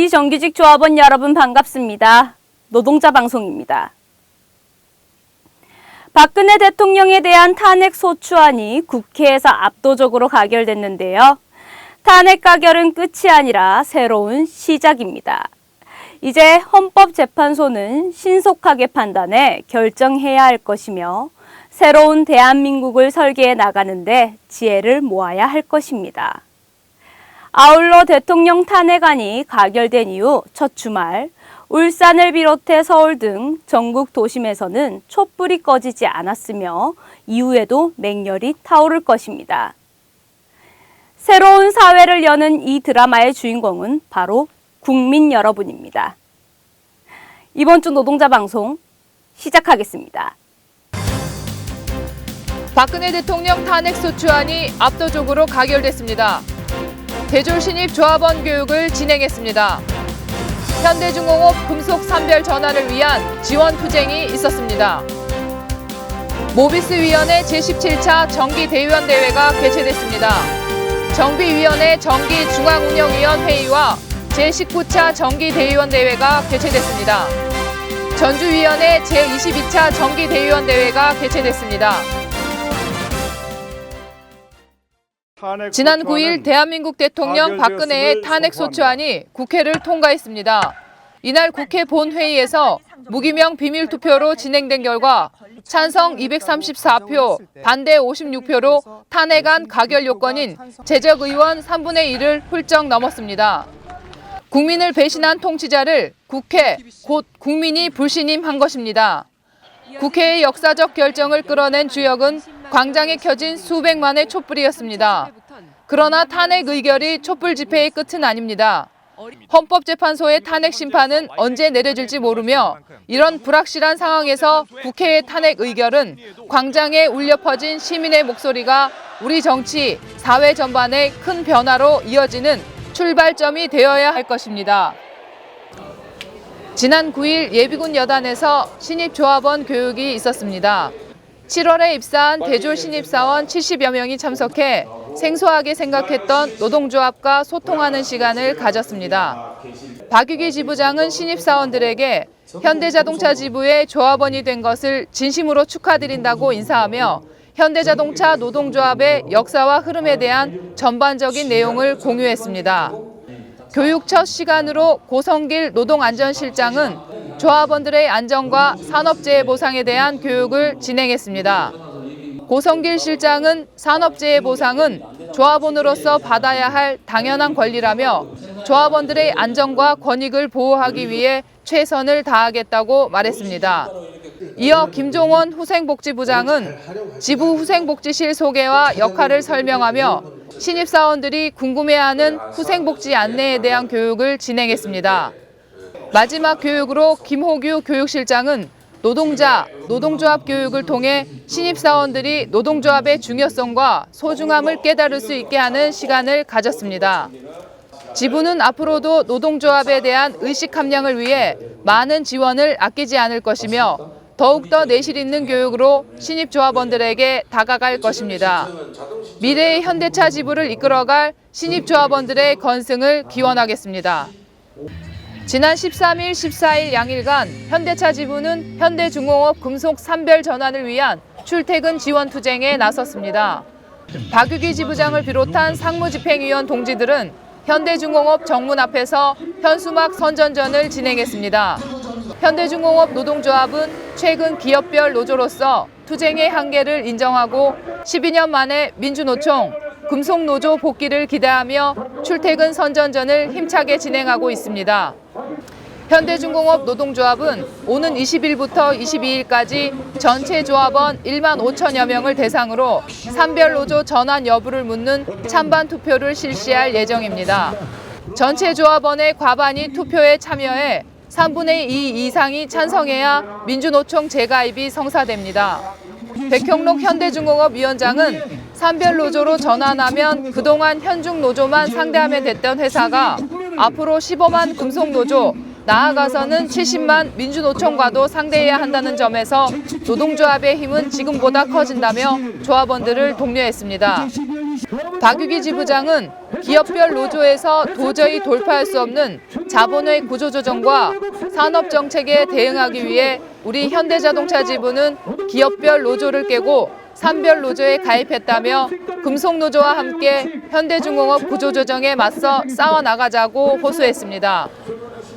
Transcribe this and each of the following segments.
비정규직 조합원 여러분 반갑습니다. 노동자 방송입니다. 박근혜 대통령에 대한 탄핵 소추안이 국회에서 압도적으로 가결됐는데요. 탄핵 가결은 끝이 아니라 새로운 시작입니다. 이제 헌법재판소는 신속하게 판단해 결정해야 할 것이며 새로운 대한민국을 설계해 나가는데 지혜를 모아야 할 것입니다. 아울러 대통령 탄핵안이 가결된 이후 첫 주말 울산을 비롯해 서울 등 전국 도심에서는 촛불이 꺼지지 않았으며 이후에도 맹렬히 타오를 것입니다. 새로운 사회를 여는 이 드라마의 주인공은 바로 국민 여러분입니다. 이번 주 노동자 방송 시작하겠습니다. 박근혜 대통령 탄핵소추안이 압도적으로 가결됐습니다. 대졸 신입 조합원 교육을 진행했습니다. 현대중공업 금속 산별 전환을 위한 지원 투쟁이 있었습니다. 모비스위원회 제17차 정기대의원대회가 개최됐습니다. 정비위원회 정기중앙운영위원회의와 제19차 정기대의원대회가 개최됐습니다. 전주위원회 제22차 정기대의원대회가 개최됐습니다. 지난 9일 대한민국 대통령 박근혜의 탄핵소추안이 국회를 통과했습니다. 이날 국회 본회의에서 무기명 비밀투표로 진행된 결과 찬성 234표, 반대 56표로 탄핵안 가결 요건인 재적 의원 3분의 1을 훌쩍 넘었습니다. 국민을 배신한 통치자를 국회, 곧 국민이 불신임한 것입니다. 국회의 역사적 결정을 끌어낸 주역은 광장에 켜진 수백만의 촛불이었습니다. 그러나 탄핵 의결이 촛불 집회의 끝은 아닙니다. 헌법재판소의 탄핵 심판은 언제 내려질지 모르며 이런 불확실한 상황에서 국회의 탄핵 의결은 광장에 울려 퍼진 시민의 목소리가 우리 정치, 사회 전반의 큰 변화로 이어지는 출발점이 되어야 할 것입니다. 지난 9일 예비군 여단에서 신입조합원 교육이 있었습니다. 7월에 입사한 대졸 신입사원 70여 명이 참석해 생소하게 생각했던 노동조합과 소통하는 시간을 가졌습니다. 박유기 지부장은 신입사원들에게 현대자동차 지부의 조합원이 된 것을 진심으로 축하드린다고 인사하며 현대자동차 노동조합의 역사와 흐름에 대한 전반적인 내용을 공유했습니다. 교육 첫 시간으로 고성길 노동안전실장은 조합원들의 안전과 산업재해 보상에 대한 교육을 진행했습니다. 고성길 실장은 산업재해 보상은 조합원으로서 받아야 할 당연한 권리라며 조합원들의 안전과 권익을 보호하기 위해 최선을 다하겠다고 말했습니다. 이어 김종원 후생복지부장은 지부 후생복지실 소개와 역할을 설명하며 신입사원들이 궁금해하는 후생복지 안내에 대한 교육을 진행했습니다. 마지막 교육으로 김호규 교육실장은 노동자, 노동조합 교육을 통해 신입사원들이 노동조합의 중요성과 소중함을 깨달을 수 있게 하는 시간을 가졌습니다. 지부는 앞으로도 노동조합에 대한 의식 함량을 위해 많은 지원을 아끼지 않을 것이며 더욱더 내실 있는 교육으로 신입조합원들에게 다가갈 것입니다. 미래의 현대차 지부를 이끌어갈 신입조합원들의 건승을 기원하겠습니다. 지난 13일, 14일 양일간 현대차 지부는 현대중공업 금속 산별 전환을 위한 출퇴근 지원 투쟁에 나섰습니다. 박유기 지부장을 비롯한 상무집행위원 동지들은 현대중공업 정문 앞에서 현수막 선전전을 진행했습니다. 현대중공업 노동조합은 최근 기업별 노조로서 투쟁의 한계를 인정하고 12년 만에 민주노총, 금속노조 복귀를 기대하며 출퇴근 선전전을 힘차게 진행하고 있습니다. 현대중공업 노동조합은 오는 20일부터 22일까지 전체 조합원 1만 5천여 명을 대상으로 산별노조 전환 여부를 묻는 찬반 투표를 실시할 예정입니다. 전체 조합원의 과반이 투표에 참여해 3분의 2 이상이 찬성해야 민주노총 재가입이 성사됩니다. 백형록 현대중공업 위원장은 산별노조로 전환하면 그동안 현중노조만 상대하면 됐던 회사가 앞으로 15만 금속노조, 나아가서는 70만 민주노총과도 상대해야 한다는 점에서 노동조합의 힘은 지금보다 커진다며 조합원들을 독려했습니다. 박유기 지부장은 기업별 노조에서 도저히 돌파할 수 없는 자본의 구조조정과 산업정책에 대응하기 위해 우리 현대자동차 지부는 기업별 노조를 깨고 산별 노조에 가입했다며 금속노조와 함께 현대중공업 구조조정에 맞서 싸워나가자고 호소했습니다.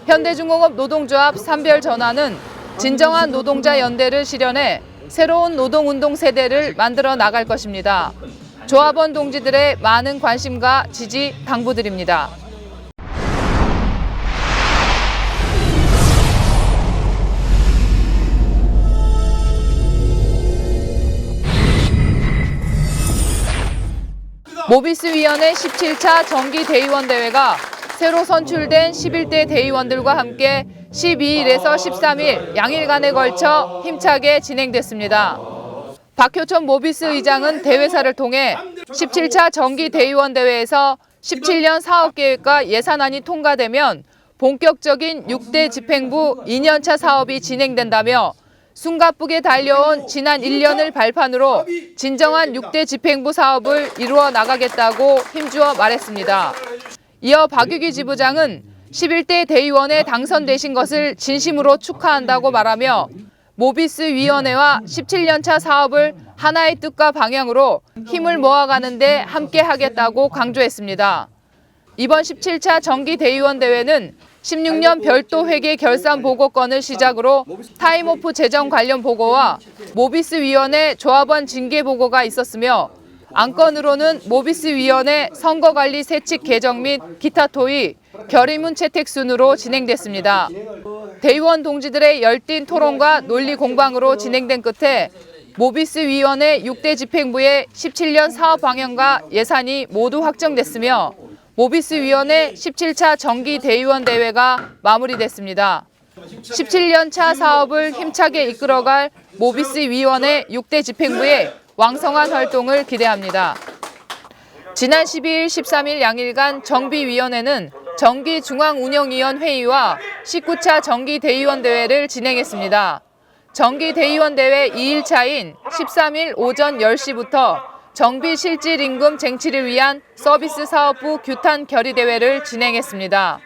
현대중공업 노동조합 산별 전환은 진정한 노동자 연대를 실현해 새로운 노동운동 세대를 만들어 나갈 것입니다. 조합원 동지들의 많은 관심과 지지 당부드립니다. 모비스위원회 17차 정기대의원 대회가 새로 선출된 11대 대의원들과 함께 12일에서 13일 양일간에 걸쳐 힘차게 진행됐습니다. 박효천 모비스 의장은 대회사를 통해 17차 정기대의원 대회에서 17년 사업계획과 예산안이 통과되면 본격적인 6대 집행부 2년차 사업이 진행된다며 숨가쁘게 달려온 지난 1년을 발판으로 진정한 6대 집행부 사업을 이루어 나가겠다고 힘주어 말했습니다. 이어 박유기 지부장은 11대 대의원에 당선되신 것을 진심으로 축하한다고 말하며 모비스 위원회와 17년차 사업을 하나의 뜻과 방향으로 힘을 모아가는 데 함께 하겠다고 강조했습니다. 이번 17차 정기대의원 대회는 16년 별도 회계 결산 보고건을 시작으로 타임오프 재정 관련 보고와 모비스 위원회 조합원 징계 보고가 있었으며 안건으로는 모비스 위원회 선거관리 세칙 개정 및 기타 토의, 결의문 채택 순으로 진행됐습니다. 대의원 동지들의 열띤 토론과 논리 공방으로 진행된 끝에 모비스 위원회 6대 집행부의 17년 사업 방향과 예산이 모두 확정됐으며 모비스 위원회 17차 정기 대의원 대회가 마무리됐습니다. 17년 차 사업을 힘차게 이끌어갈 모비스 위원회 6대 집행부의 왕성한 활동을 기대합니다. 지난 12일, 13일 양일간 정비위원회는 정기중앙운영위원회의와 19차 정기대의원 대회를 진행했습니다. 정기대의원 대회 2일차인 13일 오전 10시부터 정비실질임금 쟁취를 위한 서비스 사업부 규탄 결의대회를 진행했습니다.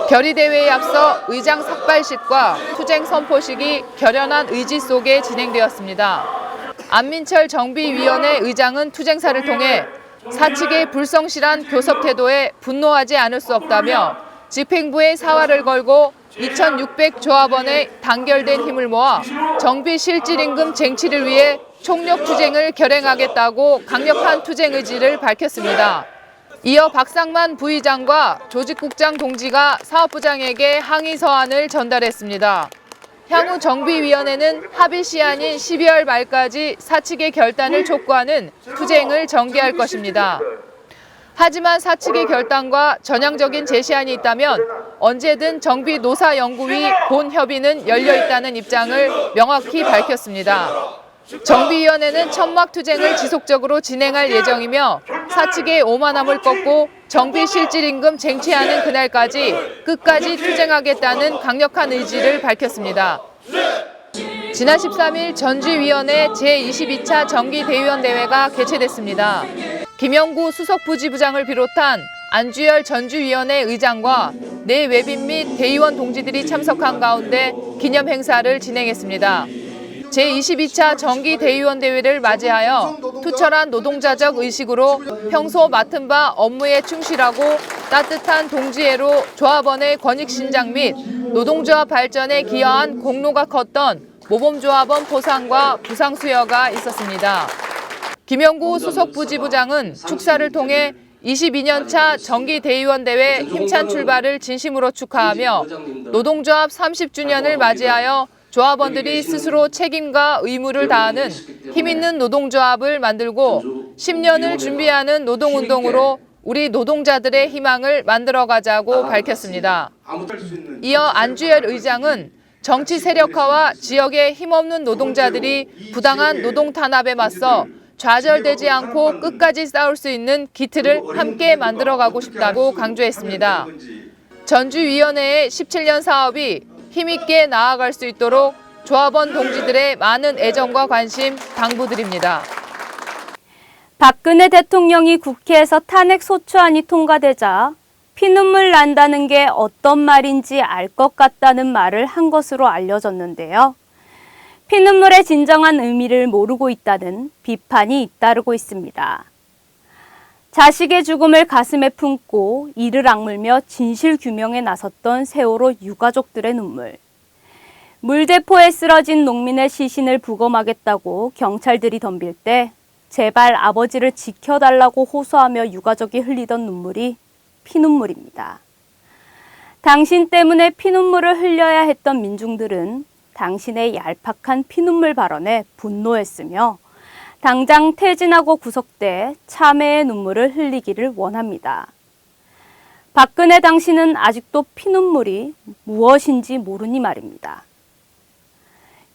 결의대회에 앞서 의장 삭발식과 투쟁 선포식이 결연한 의지 속에 진행되었습니다. 안민철 정비위원회 의장은 투쟁사를 통해 사측의 불성실한 교섭 태도에 분노하지 않을 수 없다며 집행부에 사활을 걸고 2,600 조합원의 단결된 힘을 모아 정비 실질임금 쟁취를 위해 총력 투쟁을 결행하겠다고 강력한 투쟁 의지를 밝혔습니다. 이어 박상만 부의장과 조직국장 동지가 사업부장에게 항의 서한을 전달했습니다. 향후 정비위원회는 합의 시한인 12월 말까지 사측의 결단을 촉구하는 투쟁을 전개할 것입니다. 하지만 사측의 결단과 전향적인 제시안이 있다면 언제든 정비노사연구위 본협의는 열려 있다는 입장을 명확히 밝혔습니다. 정비위원회는 천막투쟁을 지속적으로 진행할 예정이며 사측의 오만함을 꺾고 정비 실질임금 쟁취하는 그날까지 끝까지 투쟁하겠다는 강력한 의지를 밝혔습니다. 지난 13일 전주위원회 제22차 정기대의원 대회가 개최됐습니다. 김영구 수석부지부장을 비롯한 안주열 전주위원회 의장과 내 외빈 및 대의원 동지들이 참석한 가운데 기념 행사를 진행했습니다. 제22차 정기대의원 대회를 맞이하여 투철한 노동자적 의식으로 평소 맡은 바 업무에 충실하고 따뜻한 동지애로 조합원의 권익 신장 및 노동조합 발전에 기여한 공로가 컸던 모범조합원 포상과 부상 수여가 있었습니다. 김영구 수석부지부장은 축사를 통해 22년차 정기대의원 대회 힘찬 출발을 진심으로 축하하며 노동조합 30주년을 맞이하여 조합원들이 스스로 책임과 의무를 다하는 힘있는 노동조합을 만들고 10년을 준비하는 노동운동으로 우리 노동자들의 희망을 만들어가자고 밝혔습니다. 이어 안주열 의장은 정치 세력화와 지역의 힘없는 노동자들이 부당한 노동 탄압에 맞서 좌절되지 않고 끝까지 싸울 수 있는 기틀을 함께 만들어가고 싶다고 강조했습니다. 전주위원회의 17년 사업이 힘있게 나아갈 수 있도록 조합원 동지들의 많은 애정과 관심 당부드립니다. 박근혜 대통령이 국회에서 탄핵 소추안이 통과되자 피눈물 난다는 게 어떤 말인지 알 것 같다는 말을 한 것으로 알려졌는데요. 피눈물의 진정한 의미를 모르고 있다는 비판이 잇따르고 있습니다. 자식의 죽음을 가슴에 품고 이를 악물며 진실 규명에 나섰던 세월호 유가족들의 눈물. 물대포에 쓰러진 농민의 시신을 부검하겠다고 경찰들이 덤빌 때 제발 아버지를 지켜달라고 호소하며 유가족이 흘리던 눈물이 피눈물입니다. 당신 때문에 피눈물을 흘려야 했던 민중들은 당신의 얄팍한 피눈물 발언에 분노했으며 당장 퇴진하고 구속돼 참회의 눈물을 흘리기를 원합니다. 박근혜 당신은 아직도 피눈물이 무엇인지 모르니 말입니다.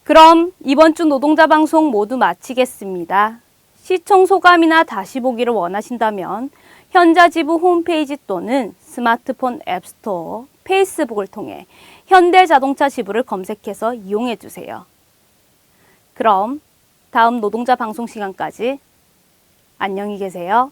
그럼 이번 주 노동자 방송 모두 마치겠습니다. 시청 소감이나 다시 보기를 원하신다면 현자지부 홈페이지 또는 스마트폰 앱스토어, 페이스북을 통해 현대자동차 지부를 검색해서 이용해 주세요. 그럼 다음 노동자 방송 시간까지 안녕히 계세요.